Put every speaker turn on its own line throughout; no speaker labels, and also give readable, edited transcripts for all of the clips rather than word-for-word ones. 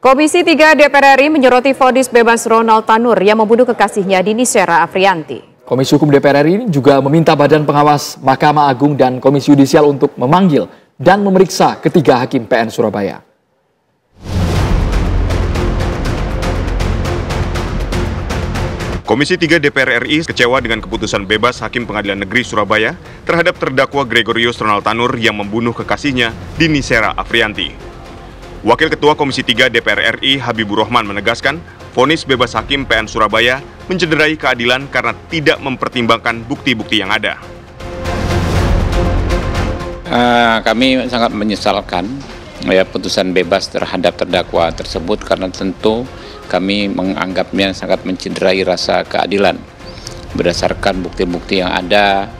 Komisi 3 DPR RI menyoroti vonis bebas Ronald Tanur yang membunuh kekasihnya Dini Sera Afriyanti.
Komisi Hukum DPR RI juga meminta Badan Pengawas Mahkamah Agung dan Komisi Yudisial untuk memanggil dan memeriksa ketiga hakim PN Surabaya.
Komisi 3 DPR RI kecewa dengan keputusan bebas Hakim Pengadilan Negeri Surabaya terhadap terdakwa Gregorius Ronald Tanur yang membunuh kekasihnya Dini Sera Afriyanti. Wakil Ketua Komisi 3 DPR RI Habibur Rahman menegaskan, vonis bebas Hakim PN Surabaya mencederai keadilan karena tidak mempertimbangkan bukti-bukti yang ada.
Kami sangat menyesalkan putusan bebas terhadap terdakwa tersebut karena tentu kami menganggapnya sangat mencederai rasa keadilan berdasarkan bukti-bukti yang ada,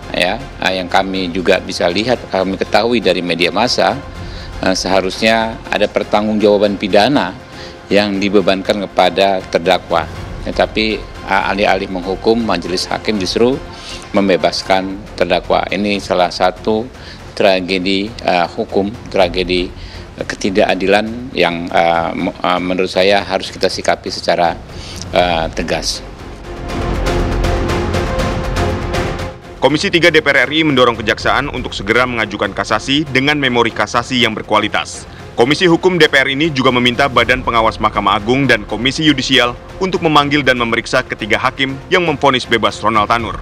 yang kami juga bisa lihat, kami ketahui dari media massa. Seharusnya ada pertanggungjawaban pidana yang dibebankan kepada terdakwa. Tetapi alih-alih menghukum, majelis hakim justru membebaskan terdakwa. Ini salah satu tragedi hukum, tragedi ketidakadilan yang menurut saya harus kita sikapi secara tegas.
Komisi 3 DPR RI mendorong Kejaksaan untuk segera mengajukan kasasi dengan memori kasasi yang berkualitas. Komisi Hukum DPR ini juga meminta Badan Pengawas Mahkamah Agung dan Komisi Yudisial untuk memanggil dan memeriksa ketiga hakim yang memvonis bebas Ronald Tanur.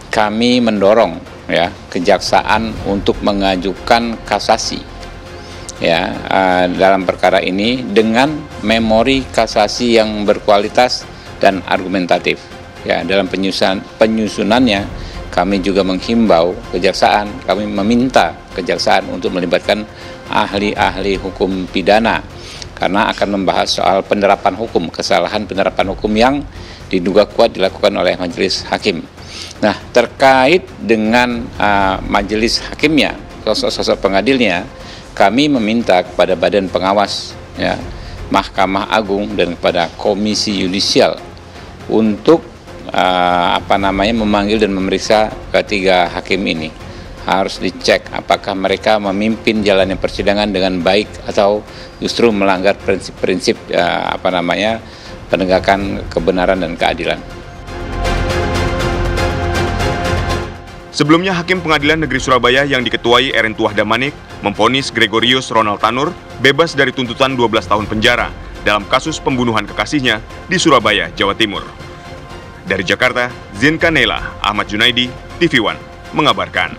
Kami mendorong Kejaksaan untuk mengajukan kasasi dalam perkara ini dengan memori kasasi yang berkualitas dan argumentatif. Dalam penyusunannya kami juga menghimbau Kejaksaan, kami meminta Kejaksaan untuk melibatkan ahli-ahli hukum pidana karena akan membahas soal penerapan hukum, kesalahan penerapan hukum yang diduga kuat dilakukan oleh majelis hakim. Nah, terkait dengan majelis hakimnya, sosok-sosok pengadilnya, kami meminta kepada Badan Pengawas Mahkamah Agung dan kepada Komisi Yudisial untuk memanggil dan memeriksa ketiga hakim ini. Harus dicek apakah mereka memimpin jalannya persidangan dengan baik atau justru melanggar prinsip-prinsip penegakan kebenaran dan keadilan.
Sebelumnya, Hakim Pengadilan Negeri Surabaya yang diketuai Eren Tuah Damanik memvonis Gregorius Ronald Tanur bebas dari tuntutan 12 tahun penjara dalam kasus pembunuhan kekasihnya di Surabaya, Jawa Timur. Dari Jakarta, Zinka Nela, Ahmad Junaidi, TV One mengabarkan.